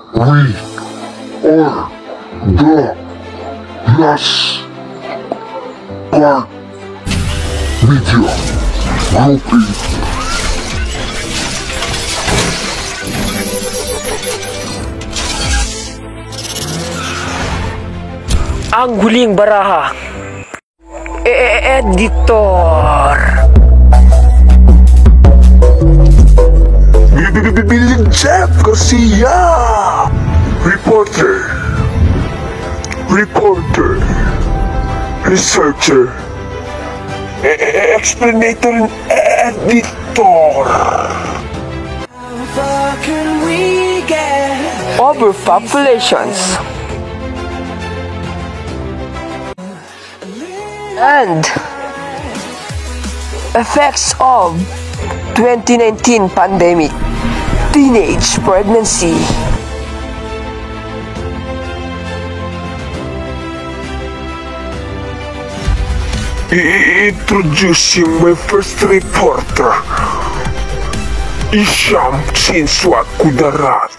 We are the last part media grouping. Ang huling baraha. Editor. Jeff Garcia. Reporter. Researcher. Explanator and editor. Overpopulations and effects of 2019 pandemic. Teenage pregnancy. Introducing my first reporter, Isham Sinswat Kudarat.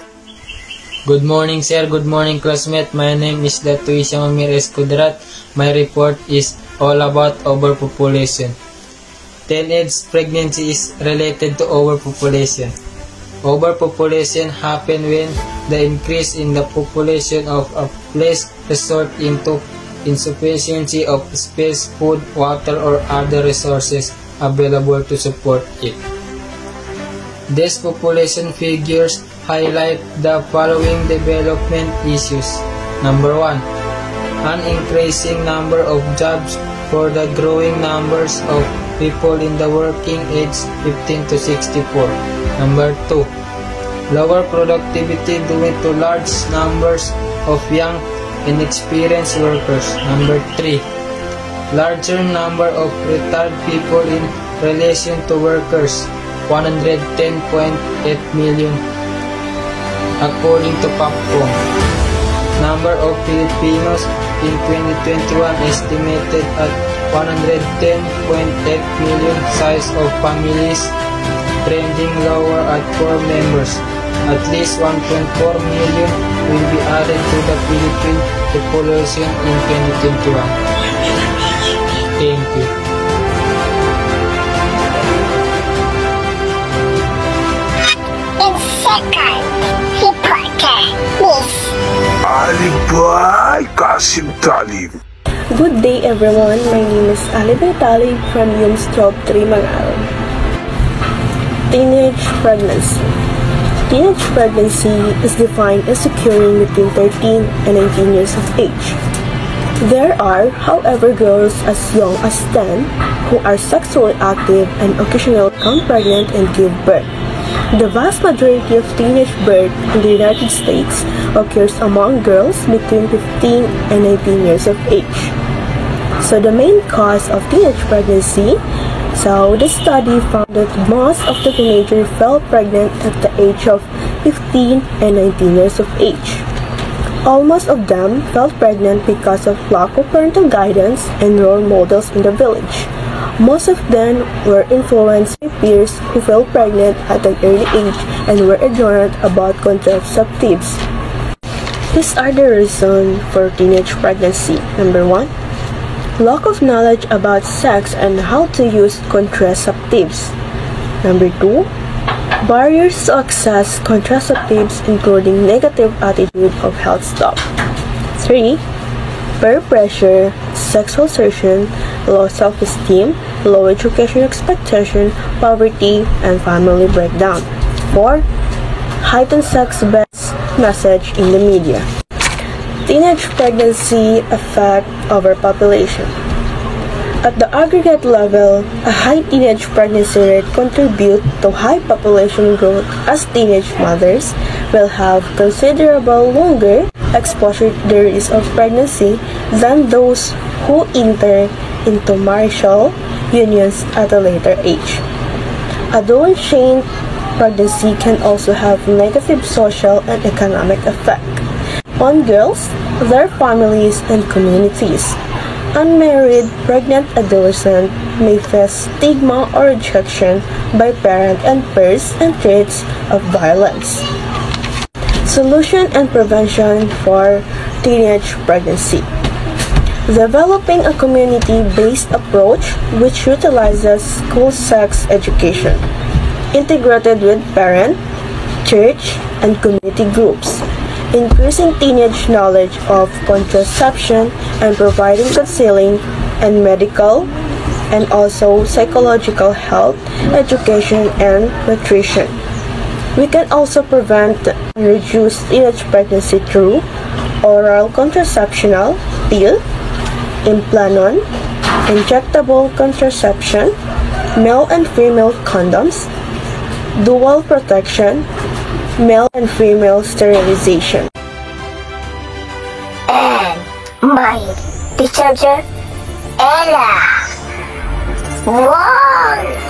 Good morning, sir. Good morning, classmate. My name is Datu Isham Ramirez Kudarat. My report is all about overpopulation. Teenage pregnancy is related to overpopulation. Overpopulation happens when the increase in the population of a place results into insufficiency of space, food, water, or other resources available to support it. These population figures highlight the following development issues. Number 1. An increasing number of jobs for the growing numbers of people in the working age 15 to 64. Number 2. Lower productivity due to large numbers of young inexperienced workers. Number 3. Larger number of retired people in relation to workers, 110.8 million according to PAPCOM. Number of Filipinos in 2021 estimated at 110.8 million. Size of families trending lower at 4 members. At least 1.4 million will be added to the Philippine population in 2021. Thank you. Second reporter, Miss Alibay Kasim Talib. Good day everyone, my name is Alibay Talib from UMS 12-3 Mangalan. Teenage pregnancy. Teenage pregnancy is defined as occurring between 13 and 19 years of age. There are, however, girls as young as 10 who are sexually active and occasionally become pregnant and give birth. The vast majority of teenage birth in the United States occurs among girls between 15 and 19 years of age. So the main cause of teenage pregnancy, the study found that most of the teenagers fell pregnant at the age of 15 and 19 years of age. Almost of them fell pregnant because of lack of parental guidance and role models in the village. Most of them were influenced by peers who fell pregnant at an early age and were ignorant about contraceptives. These are the reasons for teenage pregnancy. Number 1. Lack of knowledge about sex and how to use contraceptives. Number 2. Barriers to access contraceptives including negative attitude of health staff. 3. Peer pressure, sexual assertion, low self-esteem, low education expectation, poverty, and family breakdown. 4. Heightened sex-based message in the media. Teenage pregnancy affect overpopulation. At the aggregate level, a high teenage pregnancy rate contributes to high population growth as teenage mothers will have considerable longer exposure to the risk of pregnancy than those who enter into marital unions at a later age. Adolescent pregnancy can also have negative social and economic effect on girls, their families, and communities. Unmarried pregnant adolescents may face stigma or rejection by parents and peers and threats of violence. Solution and prevention for teenage pregnancy. Developing a community-based approach which utilizes school sex education, integrated with parent, church, and community groups, increasing teenage knowledge of contraception and providing counseling and medical and also psychological health, education, and nutrition. We can also prevent and reduce teenage pregnancy through oral contraceptional pill, implanon, injectable contraception, male and female condoms, dual protection, male and female sterilization. And my teacher, Ella. Wow!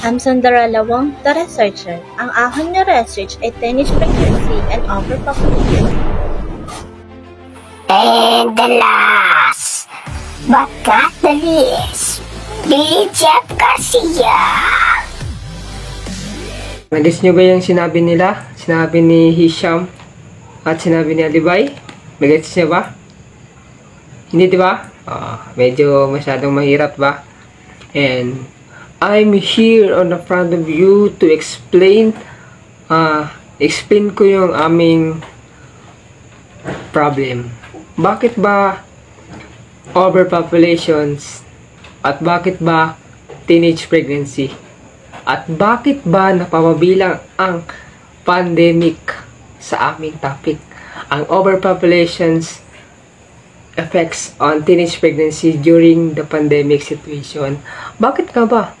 I'm Sandarala Wong, the researcher. Ang aking na-research ay teenage pregnancy and overpopulation. And the last, but not the least, kajepzkie. Nagis nyo ba yung sinabi nila? Sinabi ni Hisham at sinabi ni Alibay? Nagis nyo ba? Hindi, di ba? Medyo masyadong mahirap ba? And I'm here on the front of you to explain ko yung aming problem. Bakit ba overpopulations? At bakit ba teenage pregnancy? At bakit ba napapabilang ang pandemic sa aming topic? Ang overpopulations effects on teenage pregnancy during the pandemic situation. Bakit ka ba?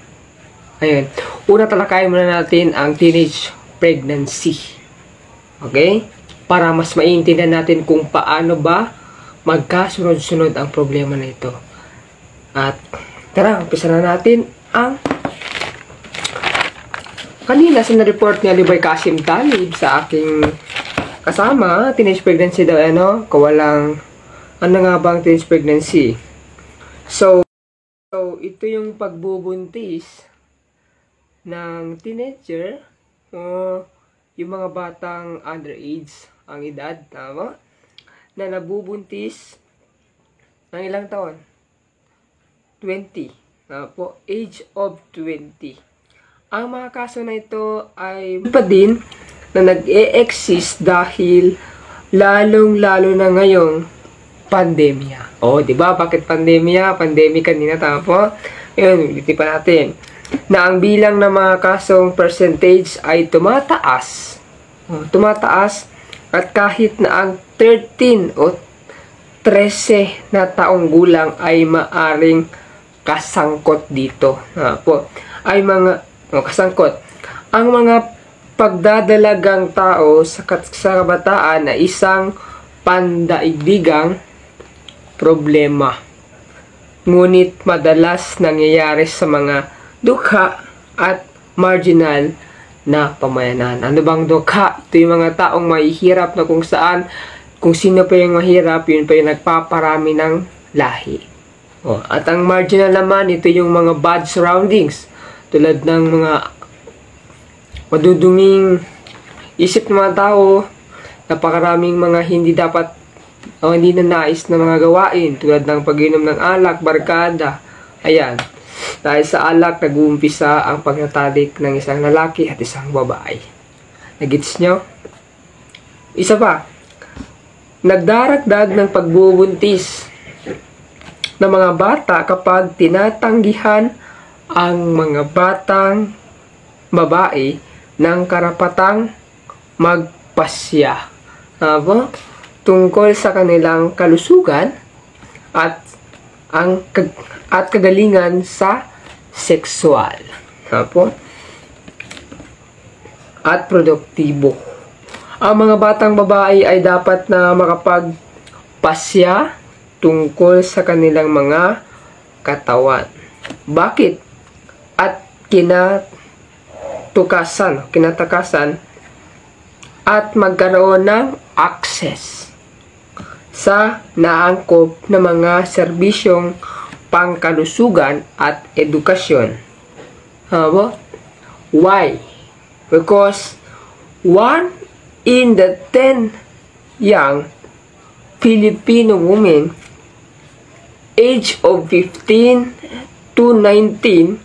Ayun. Una talakayin muna natin ang teenage pregnancy. Okay? Para mas maintindihan natin kung paano ba magkasunod-sunod ang problema na ito. At tara, umpisa na natin ang kanina sa na-report ni Alibay Kasim Talib sa aking kasama, teenage pregnancy daw, kawalang, ano nga ba ang teenage pregnancy? So ito yung pagbubuntis ng teenager o yung mga batang underage ang edad, tama? Na nabubuntis ng ilang taon? 20. Po, age of 20. Ang mga kaso na ito ay pa din na nag-e-exist dahil lalong-lalo na ngayong pandemya. Di ba? Bakit pandemya? Pandemic kanina, tama po? Yun, itipan natin. Na ang bilang ng mga kasong percentage ay tumataas. Tumataas at kahit na ang 13 o 13 na taong gulang ay maaring kasangkot dito. Ay mga kasangkot. Ang mga pagdadalagang tao sa kabataan na isang pandaigdigang problema. Ngunit madalas nangyayari sa mga dukha at marginal na pamayanan. Ano bang dukha? Ito yung mga taong mahihirap na kung sino pa yung mahirap, yun pa yung nagpaparami ng lahi. At ang marginal naman, ito yung mga bad surroundings. Tulad ng mga maduduming isip ng mga tao, napakaraming mga hindi dapat o hindi na nais na mga gawain. Tulad ng pag-inom ng alak, barkada. Ayan. Dahil sa alak, nag-uumpisa ang pagtatalik ng isang lalaki at isang babae. Nagets nyo? Isa pa, nagdaragdag ng pagbubuntis ng mga bata kapag tinatanggihan ang mga batang babae ng karapatang magpasya. Tungkol sa kanilang kalusugan at kagalingan sa sexual. At produktibo. Ang mga batang babae ay dapat na makapagpasya tungkol sa kanilang mga katawan. Bakit? At kinatakasan at magkaroon ng access sa naangkop na mga serbisyong pangkalusugan at edukasyon. Why? Because 1 in the 10 young Filipino women age of 15 to 19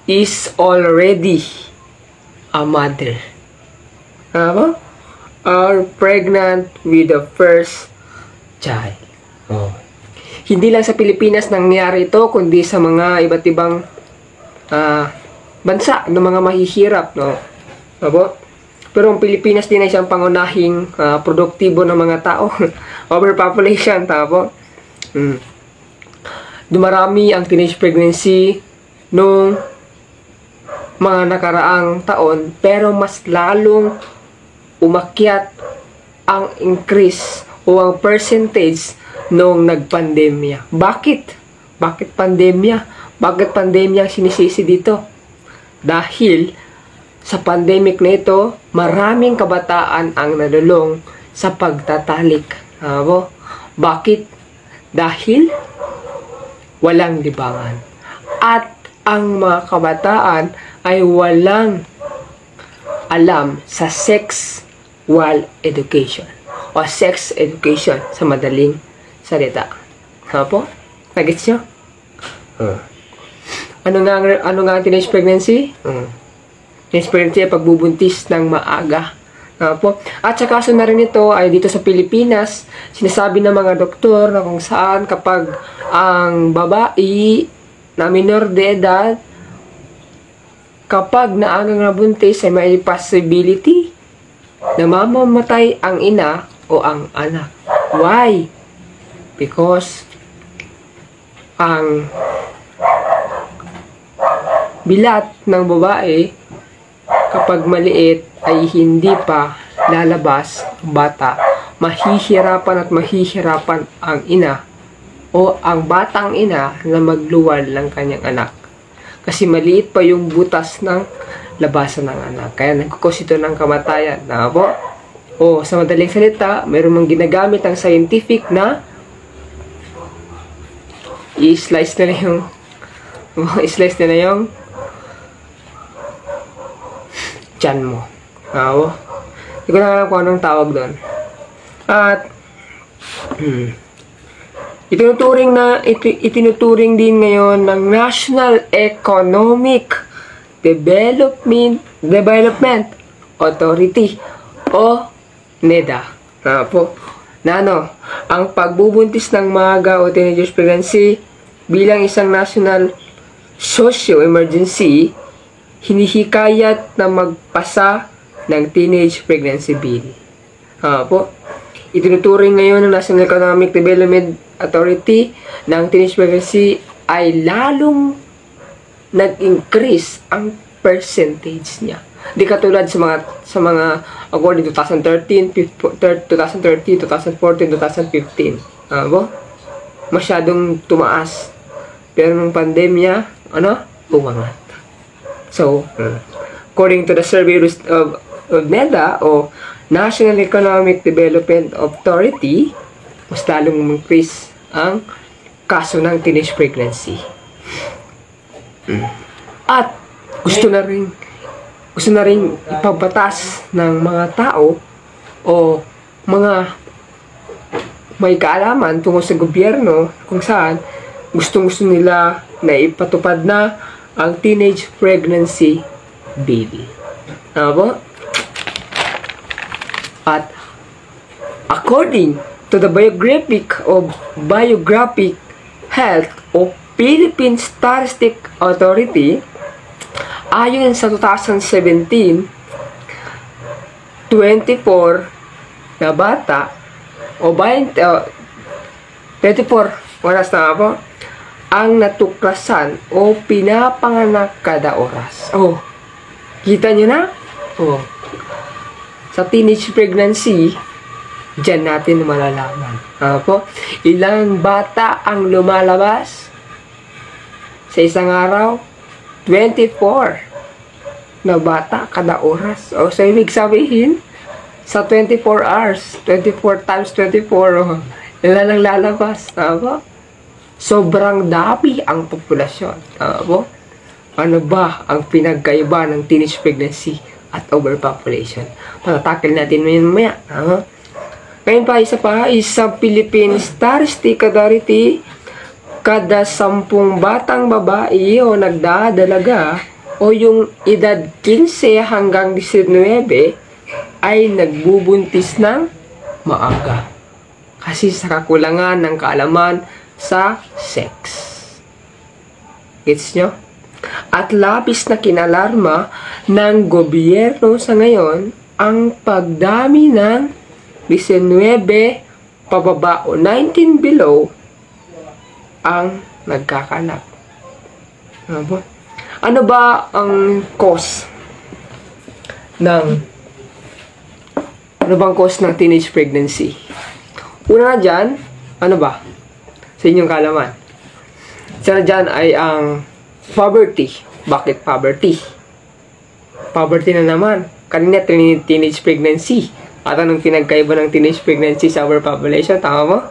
is already a mother. Are pregnant with the first child. Hindi lang sa Pilipinas nangyari ito, kundi sa mga iba't ibang bansa ng mga mahihirap, no? Pero ang Pilipinas din ay isang pangunahing produktibo ng mga tao. Overpopulation, Dumarami ang teenage pregnancy nung mga nakaraang taon, pero mas lalong umakyat ang increase o ang percentage nung nagpandemya. Bakit? Bakit pandemya? Bakit pandemya ang sinisisi dito? Dahil sa pandemic na ito, maraming kabataan ang nalulong sa pagtatalik. Bakit? Dahil walang libangan. At ang mga kabataan ay walang alam sa sexual education o sex education sa madaling salita. Nagets nyo? Ano nga ang teenage pregnancy? Teenage pregnancy ay pagbubuntis ng maaga. At sa kaso na rin ito ay dito sa Pilipinas, sinasabi ng mga doktor na kung saan kapag ang babae na minor de edad, kapag naagang nabuntis ay may possibility na mamamatay ang ina o ang anak. Why? Because ang bilat ng babae kapag maliit ay hindi pa lalabas ang bata. Mahihirapan at mahihirapan ang ina o ang batang ina na magluwal ng kanyang anak. Kasi maliit pa yung butas ng labasan ng anak. Kaya nagkukos ito ng kamatayan. O sa madaling salita, mayroon mang ginagamit ang scientific na i-slice na yung tiyan mo. Hindi ko na alam kung anong tawag doon. At itinuturing din ngayon ng National Economic Development Authority o NEDA. Ang pagbubuntis ng maaga o teenage pregnancy bilang isang national socio-emergency, hinihikayat na magpasa ng teenage pregnancy bill. Itinuturing ngayon ng National Economic Development Authority ng teenage pregnancy ay lalong nag-increase ang percentage niya. Di katulad sa mga according to 2013, 2014, 2015. Masyadong tumaas. Pero nung pandemya, umangat. So, according to the survey of NEDA o National Economic Development Authority, mas lalong increase ang kaso ng teenage pregnancy. At gusto na rin ipabatas ng mga tao o mga may kaalaman tungkol sa gobyerno kung saan gustong-gusto nila na ipatupad na ang teenage pregnancy bill. At according to the Biographic Health of Philippine Statistic Authority, ayon sa 2017, 24 na bata o 24 oras na ang natuklasan o pinapanganak kada oras. Kita nyo na? Sa teenage pregnancy, dyan natin malalaman. Ilang bata ang lumalabas sa isang araw? 24 na bata kada oras. So, ibig sabihin, sa 24 hours, 24 times 24, ilan ang lalabas? Sobrang dami ang populasyon. Ano ba ang pinagkaiba ng teenage pregnancy at overpopulation? Patatakil natin mamaya. Ngayon pa, isa pa, sa Philippine statistic authority, kada 10 batang babae o nagdadalaga o yung edad 15 hanggang 19 ay nagbubuntis ng maaga. Kasi sa kakulangan ng kaalaman sa sex. Gets nyo? At labis na kinalarma ng gobyerno sa ngayon ang pagdami ng 19 pababa o 19 below ang nagkakanak. Ano ba ang cause ng teenage pregnancy? Una na dyan, ano ba? Sa inyong kalaman. Isa na dyan ay ang poverty. Bakit poverty? Poverty na naman. Kanina, teenage pregnancy. At anong pinagkaiba ng teenage pregnancy sa overpopulation? Tama mo?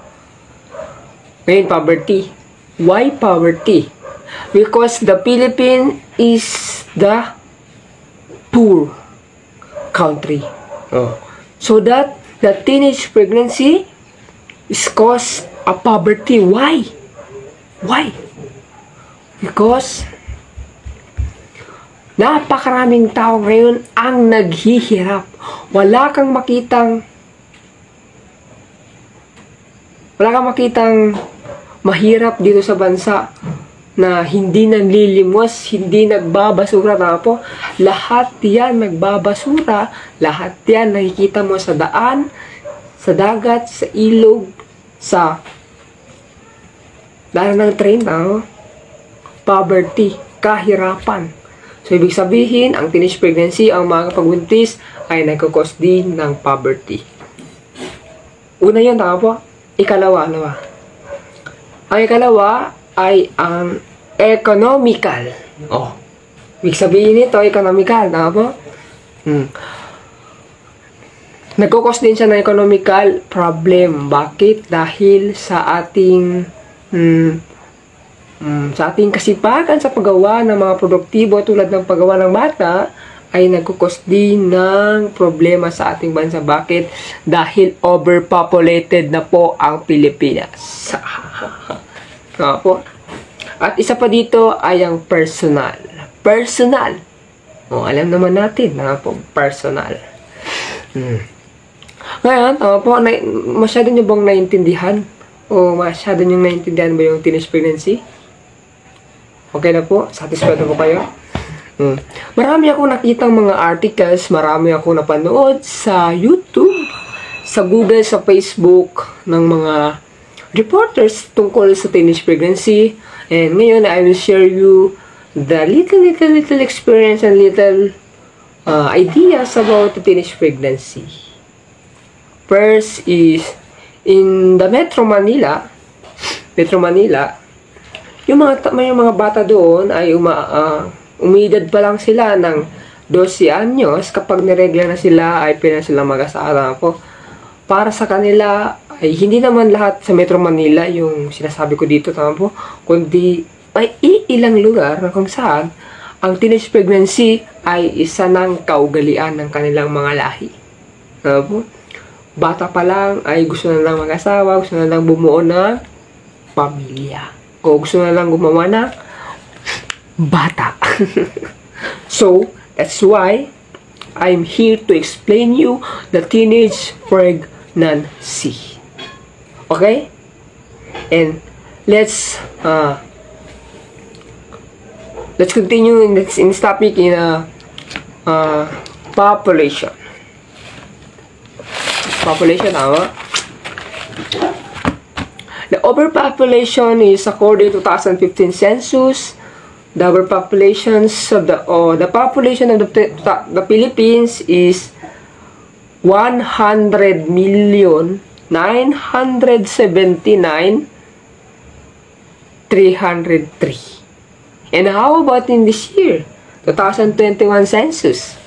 Ngayon, poverty. Why poverty? Because the Philippines is the poor country. So that the teenage pregnancy is caused a poverty. Why? Why? Because napakaraming tao ngayon ang naghihirap. Wala kang makitang mahirap dito sa bansa na hindi nanlilimos, hindi nagbabasura. Po, lahat yan nagbabasura. Lahat yan nakikita mo sa daan, sa dagat, sa ilog, sa daan ng train. Poverty, kahirapan. So, ibig sabihin, ang teenage pregnancy, ang mga pagbuntis, ay nagkakos din ng poverty. Una yun, tama po? Ikalawa, ano ba? Ang ikalawa ay ang economical. Ibig sabihin nito, economical, tama po? Nagkakos din siya ng economical problem. Bakit? Dahil sa ating kasipagan sa paggawa ng mga produktibo tulad ng paggawa ng bata ay nagkukos din ng problema sa ating bansa. Bakit? Dahil overpopulated na po ang Pilipinas. Po. At isa pa dito ay ang personal. Personal. Alam naman natin na po, personal. Ngayon, po, masyado nyo bang naintindihan? O masyado nyo naintindihan ba yung teenage pregnancy? Okay na po? Satisfied na po kayo? Marami ako nakitang mga articles, marami ako napanood sa YouTube, sa Google, sa Facebook, ng mga reporters tungkol sa teenage pregnancy. And ngayon, I will share you the little experience and little ideas about the teenage pregnancy. First is, in the Metro Manila, yung mga bata doon ay umidad pa lang sila ng 12 anyos. Kapag niregla na sila, ay pwede silang mag-asawa po. Para sa kanila, ay hindi naman lahat sa Metro Manila yung sinasabi ko dito, tama po, kundi may ilang lugar na kung saan ang teenage pregnancy ay isa ng kaugalian ng kanilang mga lahi. Tama po? Bata pa lang ay gusto na lang mag-asawa, gusto na lang bumuo ng pamilya. O gusto na lang gumawa ng bata. So, that's why I'm here to explain you the teenage pregnancy. Okay? And let's continue in this topic in population. Population, tama? The overpopulation is according to 2015 census. The overpopulations of the population of the Philippines is 100,979,303. And how about in this year, 2021 census?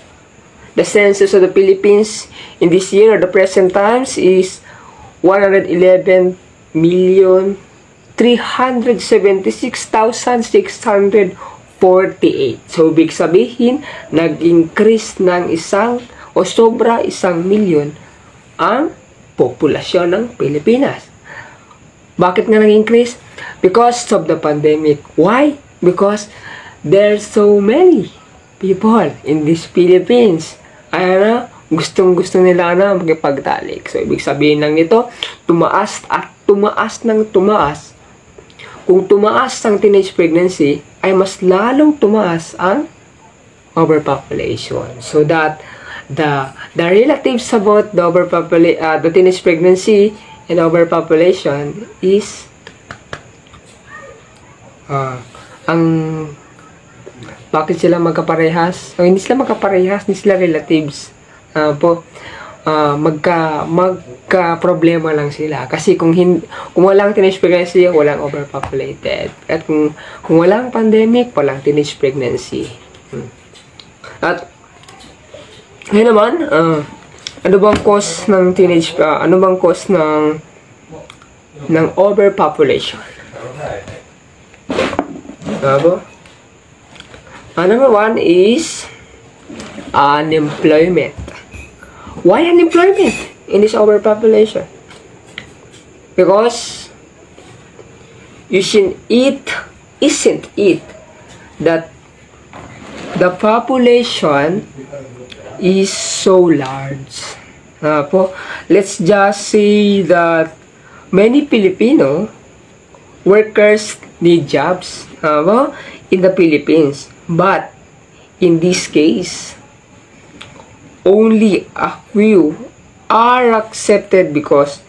The census of the Philippines in this year, at the present times, is 111,376,644. 48. So, ibig sabihin, nag-increase ng sobra 1,000,000 ang populasyon ng Pilipinas. Bakit nga nag-increase? Because of the pandemic. Why? Because there's so many people in these Philippines. Gustong-gusto nila na magpagtalik. So, ibig sabihin lang nito, tumaas at tumaas ng tumaas. Kung tumaas ang teenage pregnancy, ay mas lalong tumaas ang overpopulation. So that the relatives about the teenage pregnancy and overpopulation is bakit sila magkaparehas? So, hindi sila magkaparehas, hindi sila relatives. Magka-problema lang sila. Kasi kung walang teenage pregnancy, walang overpopulated. At kung walang pandemic, walang teenage pregnancy. At ngayon naman, ano bang cause ng ng overpopulation? Number 1 is unemployment. Why unemployment in this overpopulation? Because isn't it that the population is so large? Let's just say that many Filipino workers need jobs in the Philippines, but in this case, only a few are accepted because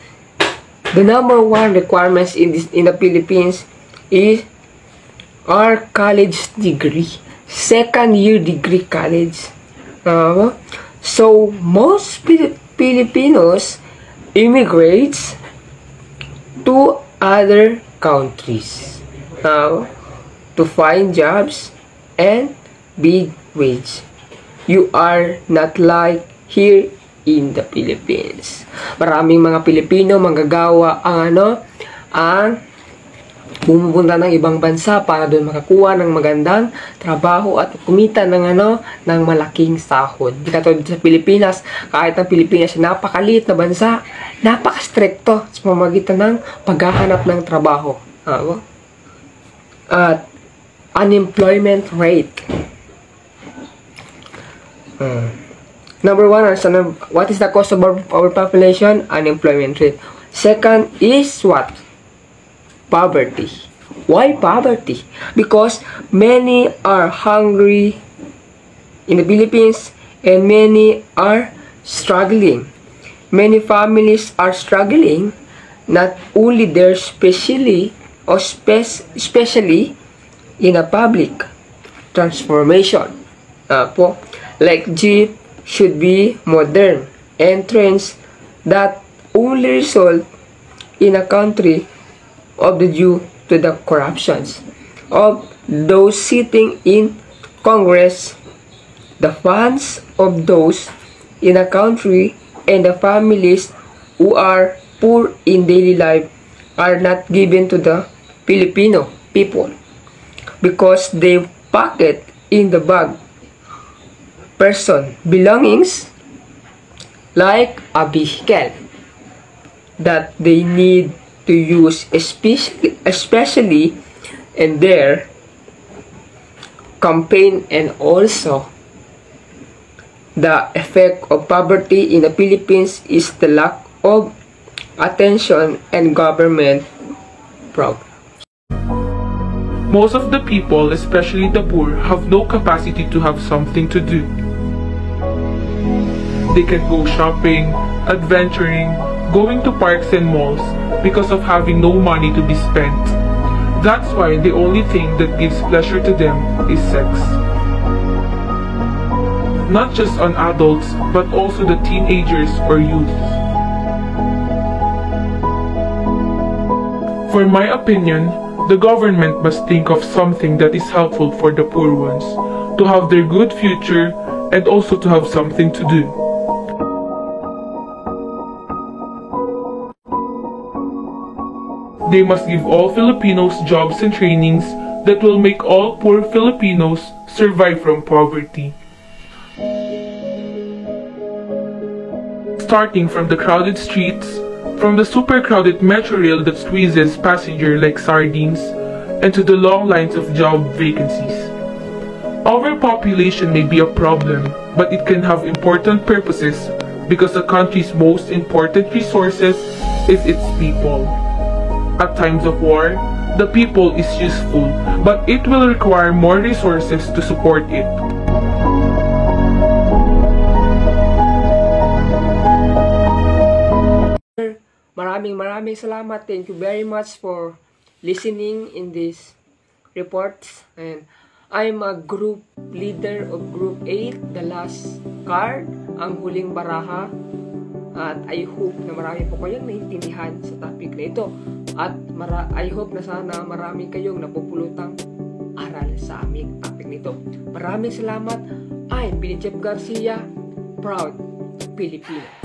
the number 1 requirements in the Philippines is our college degree, second-year degree college. So most Filipinos immigrates to other countries to find jobs and big wage. You are not like here in the Philippines. Maraming mga Pilipino manggagawa ang pumupunta ng ibang bansa para doon makakuha ng magandang trabaho at kumita ng malaking sahod. Di katulad sa Pilipinas, kahit ang Pilipinas napakaliit na bansa, napaka-stricto sa pamamagitan ng paghahanap ng trabaho. At unemployment rate. Number 1, what is the cause of overpopulation? Unemployment rate. Second is what? Poverty. Why poverty? Because many are hungry in the Philippines and many are struggling. Many families are struggling, not only there, especially in a public transformation. Like jeep should be modern and trends that only result in a country due to the corruptions of those sitting in Congress, the funds of those in a country, and the families who are poor in daily life are not given to the Filipino people because they pocket in the bag person belongings like a vehicle that they need to use especially in their campaign. And also the effect of poverty in the Philippines is the lack of attention and government programs. Most of the people, especially the poor, have no capacity to have something to do. They can go shopping, adventuring, going to parks and malls because of having no money to be spent. That's why the only thing that gives pleasure to them is sex. Not just on adults, but also the teenagers or youth. For my opinion, the government must think of something that is helpful for the poor ones, to have their good future and also to have something to do. They must give all Filipinos jobs and trainings that will make all poor Filipinos survive from poverty. Starting from the crowded streets, from the super crowded metro rail that squeezes passengers like sardines, and to the long lines of job vacancies. Overpopulation may be a problem, but it can have important purposes because a country's most important resources is its people. At times of war, the people is useful, but it will require more resources to support it. Maraming salamat. Thank you very much for listening in this reports. And I'm a group leader of Group 8, the last card, ang huling baraha. At I hope na marami po kayong naiintindihan sa topic na ito. At I hope na sana marami kayong napupulutang aral sa aming topic nito. Maraming salamat. I'm Billy Jeff Garcia, proud Filipino.